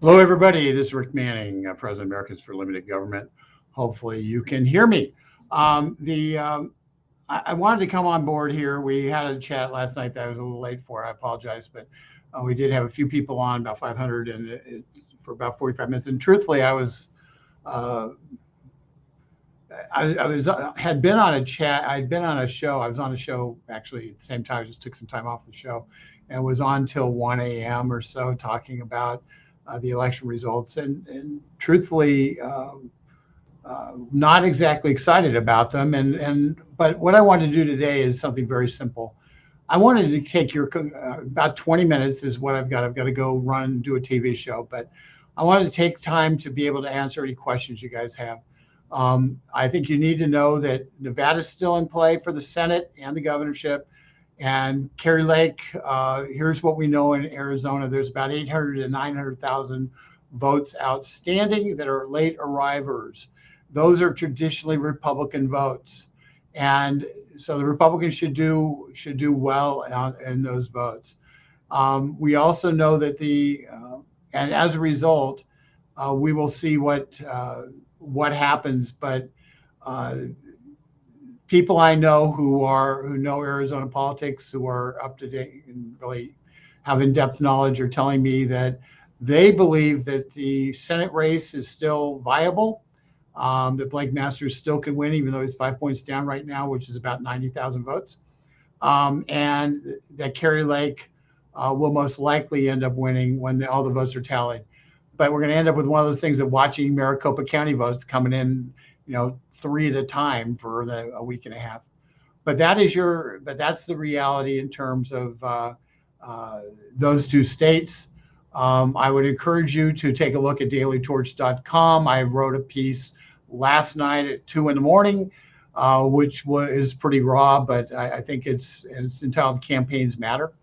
Hello, everybody. This is Rick Manning, President of Americans for Limited Government. Hopefully, you can hear me. I wanted to come on board here. We had a chat last night that I was a little late for. I apologize, but we did have a few people on, about 500, and for about 45 minutes. And truthfully, uh, I was had been on a chat. I'd been on a show. I was on a show actually at the same time. I just took some time off the show, and was on till 1 a.m. or so talking about the election results. And truthfully, not exactly excited about them. But what I wanted to do today is something very simple. I wanted to take your about 20 minutes is what I've got. I've got to go run and do a TV show, but I wanted to take time to be able to answer any questions you guys have. I think you need to know that Nevada's still in play for the Senate and the governorship. And Kari Lake, here's what we know in Arizona. There's about 800 to 900,000 votes outstanding that are late arrivers. Those are traditionally Republican votes. And so the Republicans should do well in those votes. We also know that and as a result, we will see what happens. But people I know who know Arizona politics, who are up to date and really have in-depth knowledge, are telling me that they believe that the Senate race is still viable, that Blake Masters still can win, even though he's 5 points down right now, which is about 90,000 votes, and that Kari Lake will most likely end up winning when all the votes are tallied. But we're going to end up with one of those things of watching Maricopa County votes coming in, 3 at a time for a week and a half. But that's the reality in terms of those two states. I would encourage you to take a look at dailytorch.com. I wrote a piece last night at 2 a.m, which is pretty raw, but I think it's entitled "Campaigns Matter."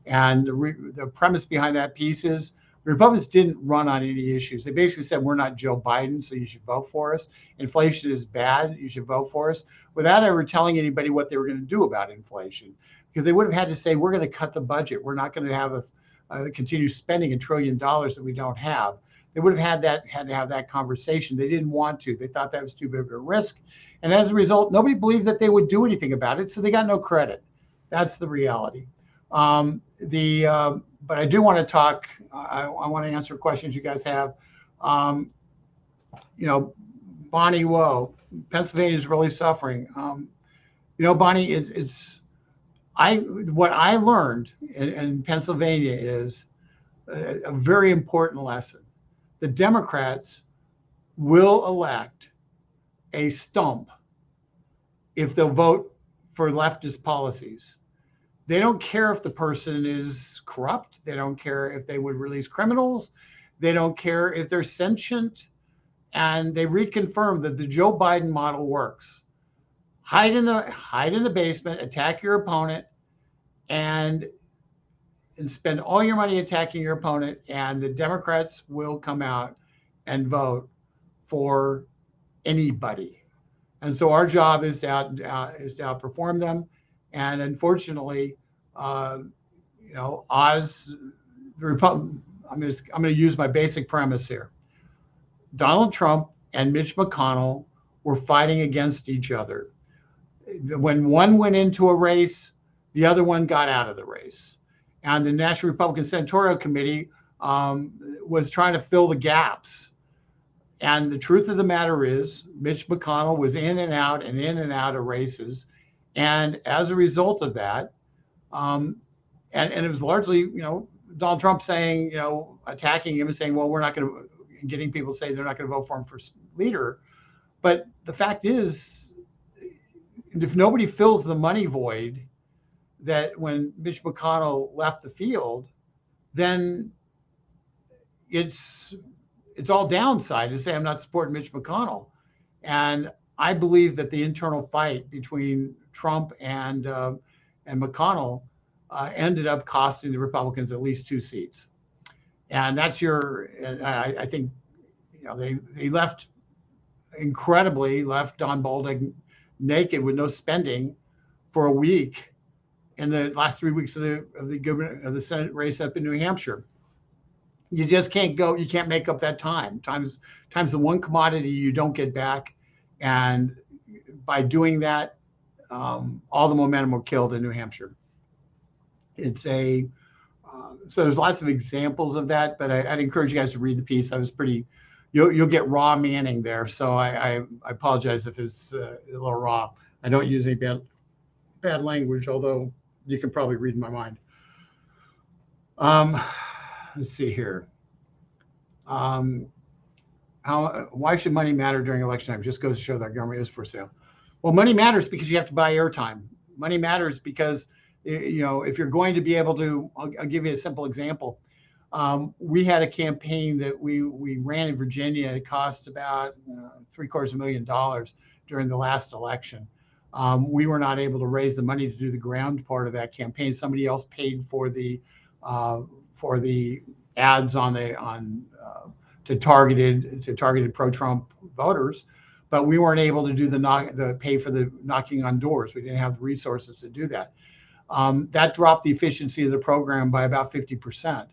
And the premise behind that piece is the Republicans didn't run on any issues. They basically said, we're not Joe Biden, so you should vote for us. Inflation is bad, you should vote for us, without ever telling anybody what they were going to do about inflation. Because they would have had to say, we're going to cut the budget. We're not going to have continue spending $1 trillion that we don't have. They would have had to have that conversation. They didn't want to. They thought that was too big of a risk. And as a result, nobody believed that they would do anything about it, so they got no credit. That's the reality. But I do want to talk. I want to answer questions you guys have. Bonnie Woe, Pennsylvania is really suffering. Bonnie, what I learned in Pennsylvania is a very important lesson. The Democrats will elect a stump if they'll vote for leftist policies. They don't care if the person is corrupt. They don't care if they would release criminals. They don't care if they're sentient. And they reconfirmed that the Joe Biden model works. Hide in the basement, attack your opponent, and spend all your money attacking your opponent, and the Democrats will come out and vote for anybody. And so our job is to outperform them. And unfortunately, Oz, the Republican. I'm going to use my basic premise here. Donald Trump and Mitch McConnell were fighting against each other. When one went into a race, the other one got out of the race. And the National Republican Senatorial Committee was trying to fill the gaps. And the truth of the matter is, Mitch McConnell was in and out of races. And as a result of that, and it was largely, Donald Trump saying, attacking him and saying, well, we're not going to, getting people to say they're not going to vote for him for leader. But the fact is, if nobody fills the money void that when Mitch McConnell left the field, then it's all downside to say I'm not supporting Mitch McConnell. And I believe that the internal fight between Trump and McConnell ended up costing the Republicans at least 2 seats. And that's I think, they left Don Bolduc naked with no spending for a week in the last 3 weeks of the Senate race up in New Hampshire. you just can't go. You can't make up that time. Time's the one commodity you don't get back, and by doing that, all the momentum were killed in New Hampshire. It's a so there's lots of examples of that, but I'd encourage you guys to read the piece. I was pretty, you'll get raw Manning there, so I apologize if it's a little raw. I don't use any bad language, although you can probably read my mind. Let's see here. Why should money matter during election time? Just goes to show that government is for sale. Well, money matters because you have to buy airtime. Money matters because, if you're going to be able to, I'll give you a simple example. We had a campaign that we ran in Virginia. It cost about $750,000 during the last election. We were not able to raise the money to do the ground part of that campaign. Somebody else paid for the ads to targeted pro-Trump voters, but we weren't able to do the pay for the knocking on doors. We didn't have the resources to do that. That dropped the efficiency of the program by about 50%.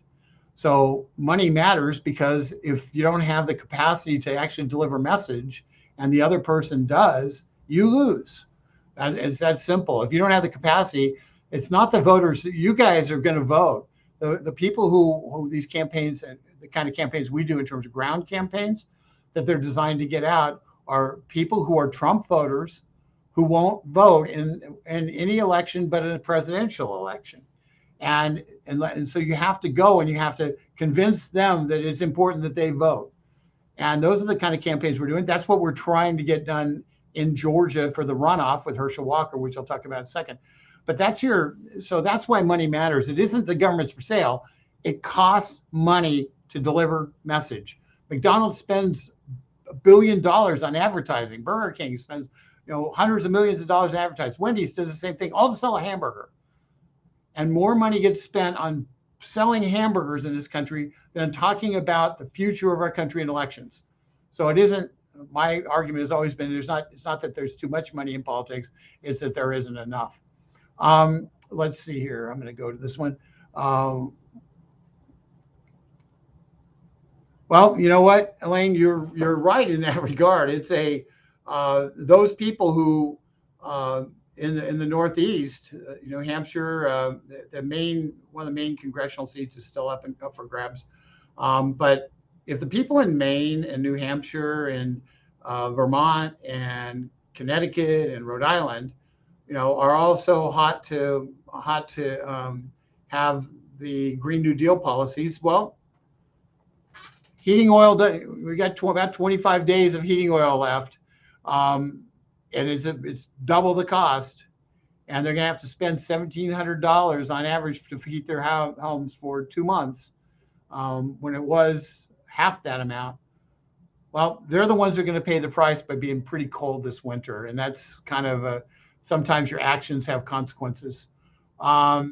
So money matters because if you don't have the capacity to actually deliver message and the other person does, you lose. It's that simple. If you don't have the capacity, it's not the voters. You guys are going to vote. The people who these campaigns and the kind of campaigns we do in terms of ground campaigns that they're designed to get out are people who are Trump voters who won't vote in any election but in a presidential election. And so you have to go and you have to convince them that it's important that they vote. And those are the kind of campaigns we're doing. That's what we're trying to get done in Georgia for the runoff with Herschel Walker, which I'll talk about in a second. But so that's why money matters. It isn't the government's for sale. It costs money to deliver message. McDonald's spends $1 billion on advertising. Burger King spends hundreds of millions of dollars in advertising. Wendy's does the same thing, all to sell a hamburger. And more money gets spent on selling hamburgers in this country than talking about the future of our country in elections. So it isn't, my argument has always been, it's not that there's too much money in politics, it's that there isn't enough. Let's see here. I'm going to go to this one. Well, you know what, Elaine, you're right in that regard. It's those people who in the Northeast, New Hampshire, one of the main congressional seats is still up for grabs. But if the people in Maine and New Hampshire and Vermont and Connecticut and Rhode Island, are also hot to have the Green New Deal policies, well, heating oil, we got about 25 days of heating oil left. And it's double the cost, and they're going to have to spend $1,700 on average to heat their homes for 2 months, when it was half that amount. Well, they're the ones who are going to pay the price by being pretty cold this winter, and that's kind of sometimes your actions have consequences. Let's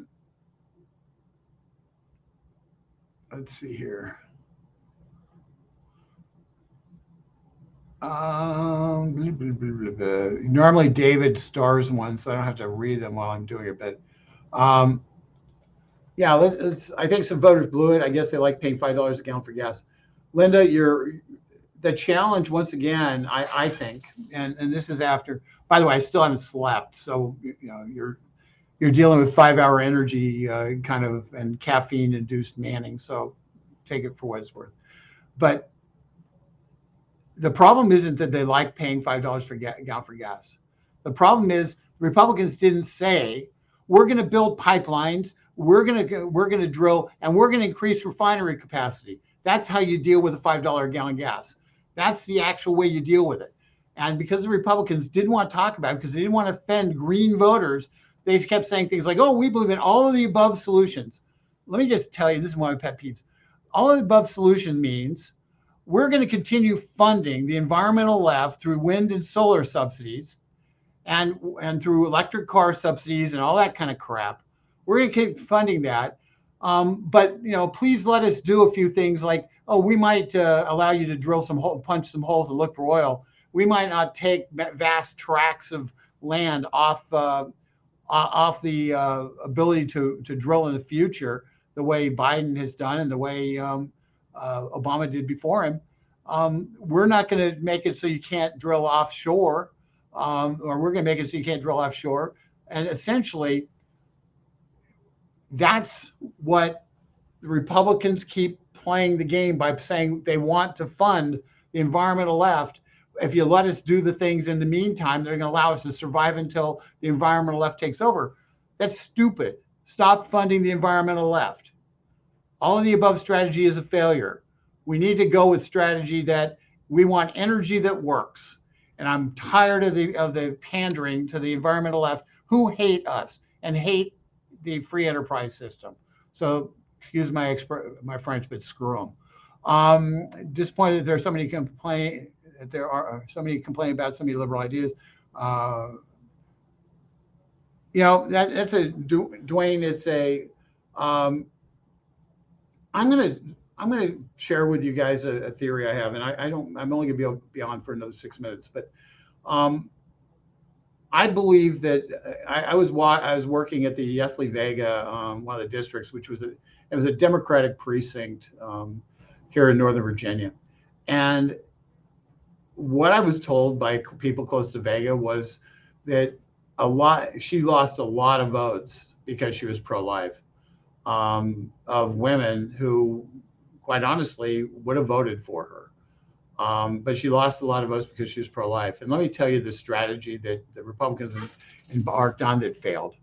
see here. Normally David stars one, so I don't have to read them while I'm doing it. But yeah, I think some voters blew it. I guess they like paying $5 a gallon for gas. Linda, the challenge once again, I think, and this is after. By the way, I still haven't slept, so you're dealing with 5-hour energy kind of and caffeine induced Manning. So take it for what it's worth. But the problem isn't that they like paying $5 for gallon for gas. The problem is Republicans didn't say we're going to build pipelines, we're going to drill, and we're going to increase refinery capacity. That's how you deal with a $5 a gallon gas. That's the actual way you deal with it. And because the Republicans didn't want to talk about it, because they didn't want to offend green voters, they kept saying things like, "Oh, we believe in all of the above solutions." Let me just tell you, this is one of my pet peeves. All of the above solution means we're going to continue funding the environmental left through wind and solar subsidies and through electric car subsidies and all that kind of crap. We're going to keep funding that. But, please let us do a few things like, we might allow you to drill punch some holes and look for oil. We might not take vast tracts of land off the ability to drill in the future the way Biden has done and the way Obama did before him. We're not going to make it so you can't drill offshore, or we're going to make it so you can't drill offshore. And essentially, that's what the Republicans keep playing the game by saying they want to fund the environmental left. If you let us do the things in the meantime, they're going to allow us to survive until the environmental left takes over. That's stupid. Stop funding the environmental left. All of the above strategy is a failure. We need to go with strategy that we want energy that works. And I'm tired of the pandering to the environmental left who hate us and hate the free enterprise system. So excuse my French, but screw them. Disappointed that there's so many complaining. There are so many complaining about so many liberal ideas. That's a Dwayne. It's a. I'm gonna share with you guys a theory I have, and I'm only gonna be on for another 6 minutes, but I believe that I was working at the Yesli Vega, one of the districts, which was it was a Democratic precinct here in Northern Virginia, and what I was told by people close to Vega was that she lost a lot of votes because she was pro-life, of women who, quite honestly, would have voted for her. But she lost a lot of votes because she was pro-life. And let me tell you the strategy that the Republicans embarked on that failed.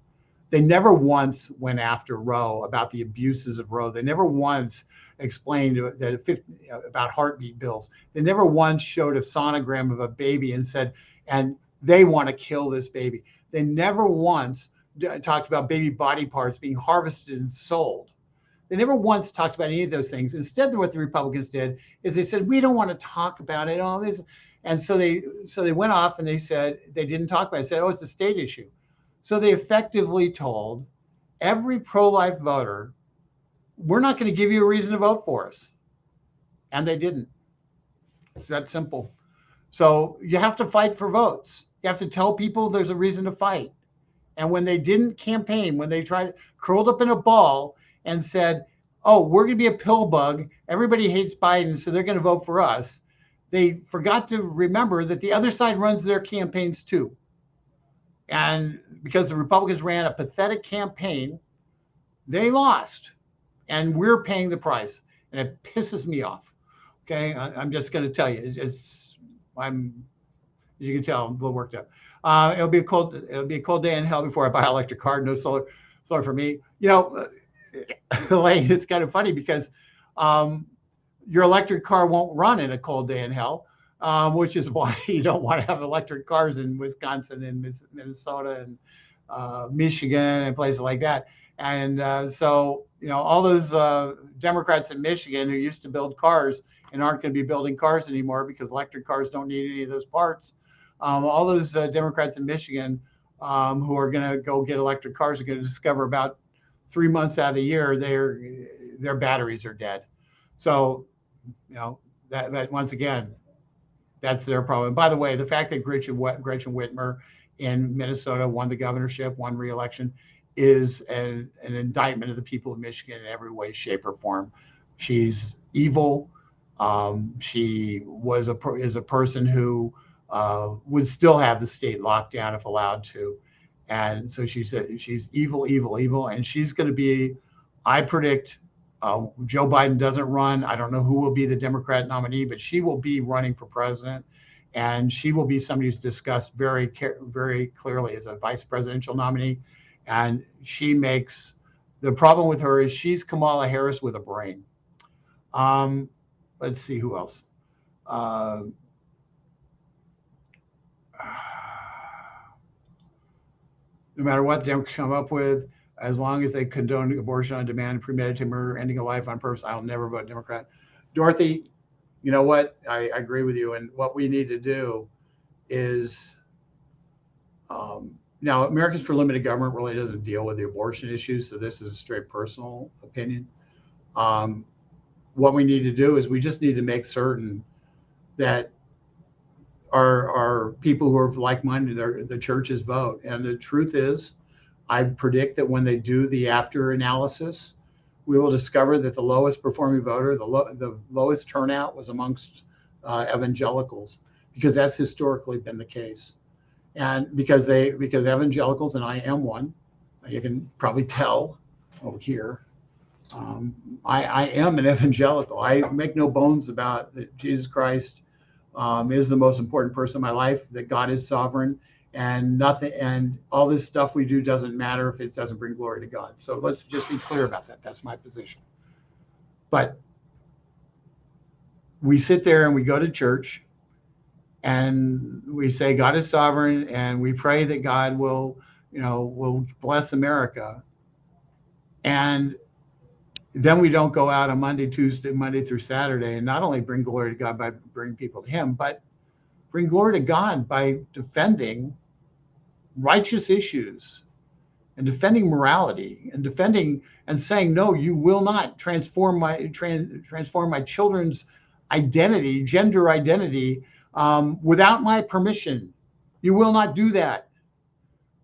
They never once went after Roe about the abuses of Roe. They never once explained that about heartbeat bills. They never once showed a sonogram of a baby and said, and they want to kill this baby. They never once talked about baby body parts being harvested and sold. They never once talked about any of those things. Instead, what the Republicans did is they said, we don't want to talk about it, all this. And so they went off and they said, they didn't talk about it. They said, oh, it's a state issue. So they effectively told every pro-life voter, we're not going to give you a reason to vote for us. And they didn't. It's that simple. So you have to fight for votes. You have to tell people there's a reason to fight. And when they didn't campaign, when they curled up in a ball and said, oh, we're going to be a pill bug, everybody hates Biden, so they're going to vote for us, they forgot to remember that the other side runs their campaigns too. And because the Republicans ran a pathetic campaign, they lost. And we're paying the price. And it pisses me off. Okay, I'm just going to tell you, as you can tell, I'm a little worked up. It'll be a cold day in hell before I buy an electric car. No solar for me. Elaine, it's kind of funny because your electric car won't run in a cold day in hell, which is why you don't want to have electric cars in Wisconsin and Minnesota and Michigan and places like that. And so, all those Democrats in Michigan who used to build cars and aren't going to be building cars anymore because electric cars don't need any of those parts. All those Democrats in Michigan who are going to go get electric cars are going to discover about 3 months out of the year their batteries are dead. So, that once again, that's their problem. By the way, the fact that Gretchen Whitmer in Minnesota won the governorship, won re-election, is an indictment of the people of Michigan in every way, shape, or form. She's evil. She is a person who would still have the state locked down if allowed to. And so she's evil, evil, evil. And she's going to be, I predict, Joe Biden doesn't run. I don't know who will be the Democrat nominee, but she will be running for president. And she will be somebody who's discussed very, very clearly as a vice presidential nominee. And the problem with her is she's Kamala Harris with a brain. Let's see who else. No matter what the Democrats come up with, as long as they condone abortion on demand, premeditated murder, ending a life on purpose, I'll never vote Democrat. Dorothy, you know what? I agree with you. And what we need to do is, now Americans for Limited Government really doesn't deal with the abortion issue, so this is a straight personal opinion. What we need to do is we just need to make certain that our people who are like-minded, the churches vote. And the truth is, I predict that when they do the after analysis, we will discover that the lowest performing voter, the lowest turnout was amongst evangelicals, because that's historically been the case. And because evangelicals, and I am one, you can probably tell over here, I am an evangelical. I make no bones about that Jesus Christ is the most important person in my life, that God is sovereign, and nothing, and all this stuff we do doesn't matter if it doesn't bring glory to God. So let's just be clear about that. That's my position. But we sit there and we go to church and we say God is sovereign, and we pray that God will bless America. And then we don't go out on Monday through Saturday, and not only bring glory to God by bringing people to him, but bring glory to God by defending righteous issues and defending morality and defending and saying, no, you will not transform my children's identity, gender identity, without my permission. You will not do that.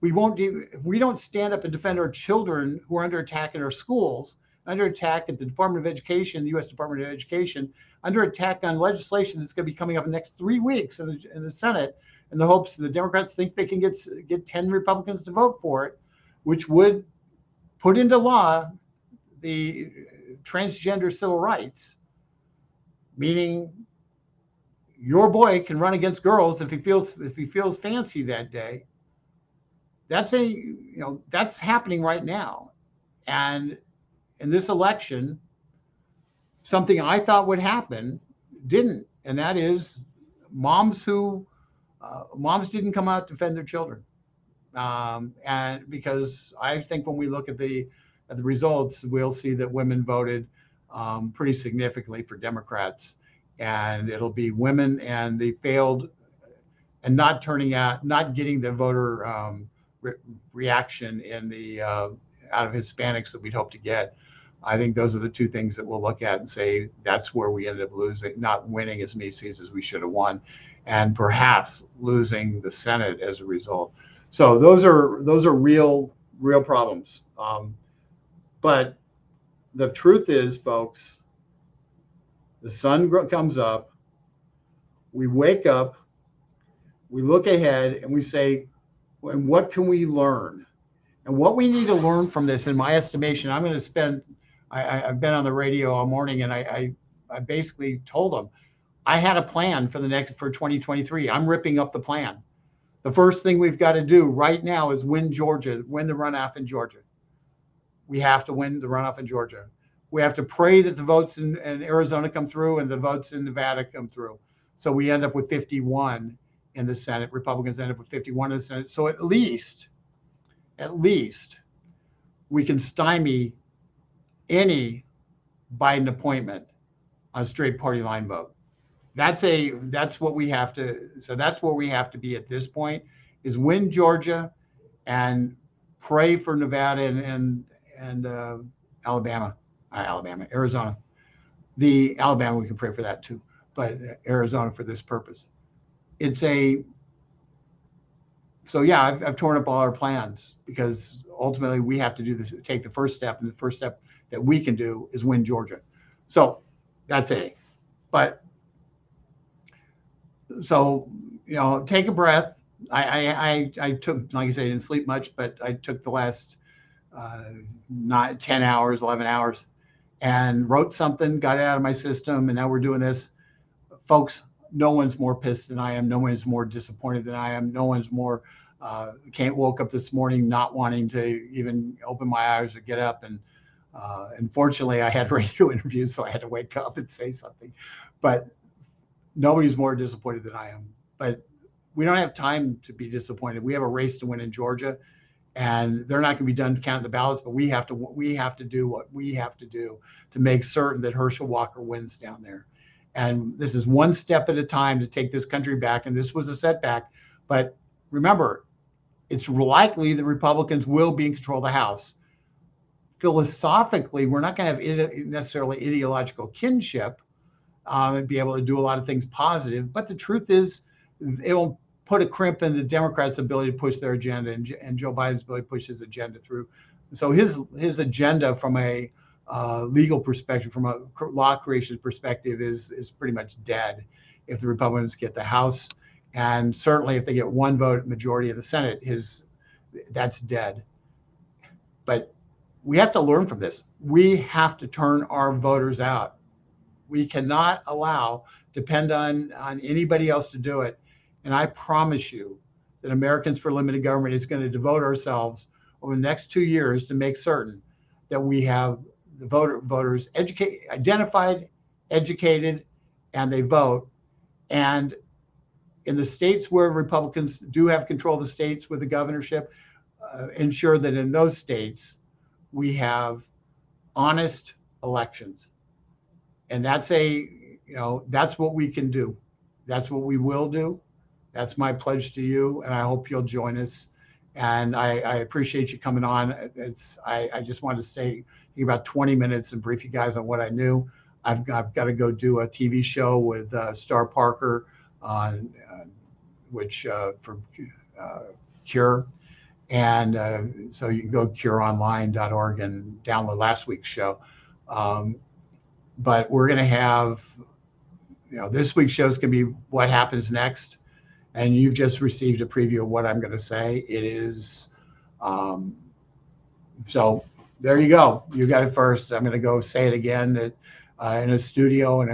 We won't do. If we don't stand up and defend our children who are under attack in our schools, under attack at the Department of Education, the U.S. Department of Education, under attack on legislation that's going to be coming up in the next 3 weeks in the Senate, in the hopes the Democrats think they can get 10 Republicans to vote for it, which would put into law the transgender civil rights, meaning your boy can run against girls if he feels fancy that day. That's happening right now. And in this election, something I thought would happen didn't, and that is moms didn't come out to defend their children. And because I think when we look at the results, we'll see that women voted pretty significantly for Democrats, and it'll be women, and they failed and not getting the voter reaction in the out of Hispanics that we'd hope to get. I think those are the two things that we'll look at and say that's where we ended up losing, not winning as many seats as we should have won, and perhaps losing the Senate as a result. So those are real problems. But the truth is, folks, the sun comes up, we wake up, we look ahead, and we say, and what can we learn? And what we need to learn from this, in my estimation, I'm going to spend, I've been on the radio all morning, and I basically told them, I had a plan for 2023. I'm ripping up the plan. The first thing we've got to do right now is win the runoff in Georgia. We have to win the runoff in Georgia. We have to pray that the votes in Arizona come through and the votes in Nevada come through. So we end up with 51 in the Senate. Republicans end up with 51 in the Senate. So at least we can stymie any Biden appointment on a straight party line vote. That's what we have to. So that's where we have to be at this point, is win Georgia and pray for Nevada and Arizona. The Alabama, we can pray for that too, but Arizona for this purpose. I've torn up all our plans, because ultimately we have to do this, take the first step, and the first step that we can do is win Georgia. So that's take a breath. I took, like I said, I didn't sleep much, but I took the last 10 hours, 11 hours, and wrote something, got it out of my system, and now we're doing this. Folks, no one's more pissed than I am. No one's more disappointed than I am. No one's more woke up this morning not wanting to even open my eyes or get up. And unfortunately, I had radio interviews, so I had to wake up and say something. But nobody's more disappointed than I am. But we don't have time to be disappointed. We have a race to win in Georgia, and they're not going to be done counting the ballots. But we have to do what we have to do to make certain that Herschel Walker wins down there. And this is one step at a time to take this country back. And this was a setback. But remember, it's likely the Republicans will be in control of the House. Philosophically, we're not going to have necessarily ideological kinship and be able to do a lot of things positive. But the truth is, it will put a crimp in the Democrats' ability to push their agenda and Joe Biden's ability to push his agenda through. So his agenda from a legal perspective, from a law creation perspective, is pretty much dead if the Republicans get the House, and certainly if they get one vote majority of the Senate, that's dead. But we have to learn from this. We have to turn our voters out. We cannot depend on anybody else to do it. And I promise you that Americans for Limited Government is going to devote ourselves over the next 2 years to make certain that we have the voters identified, educated, and they vote. And in the states where Republicans do have control of the states with the governorship, ensure that in those states we have honest elections. And that's what we can do. That's what we will do. That's my pledge to you, and I hope you'll join us. And I appreciate you coming on. I just wanted to stay about 20 minutes and brief you guys on what I knew. I've got to go do a TV show with Star Parker on for Cure. And so you can go cureonline.org and download last week's show. But we're going to have, this week's show is going to be what happens next. And you've just received a preview of what I'm going to say. It is, so there you go. You got it first. I'm going to go say it again in a studio, and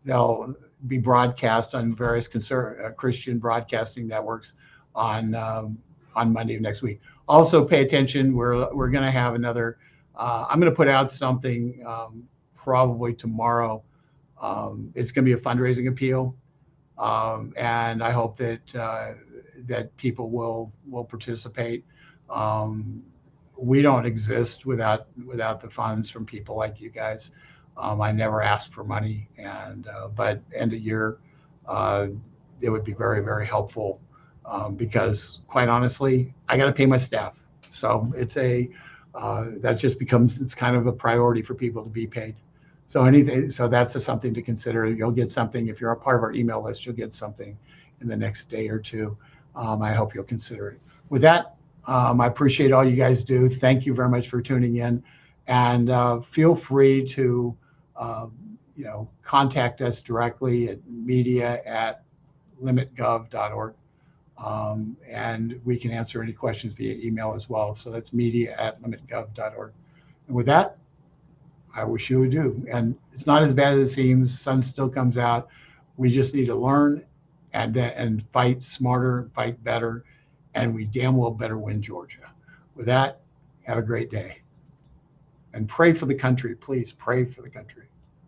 they'll be broadcast on various Christian broadcasting networks on Monday of next week. Also, pay attention. We're going to have another. I'm going to put out something probably tomorrow. It's going to be a fundraising appeal, and I hope that people will participate. We don't exist without the funds from people like you guys. I never asked for money, but end of year, it would be very, very helpful because, quite honestly, I got to pay my staff. So that just it's kind of a priority for people to be paid. So that's just something to consider. You'll get something if you're a part of our email list. You'll get something in the next day or two. I hope you'll consider it. With that, I appreciate all you guys do. Thank you very much for tuning in, and feel free to contact us directly at media@limitgov.org. And we can answer any questions via email as well. So that's media@limitgov.org. And with that, I wish you would do. And it's not as bad as it seems. Sun still comes out. We just need to learn and fight smarter, fight better, and we damn well better win Georgia. With that, have a great day. And pray for the country. Please pray for the country.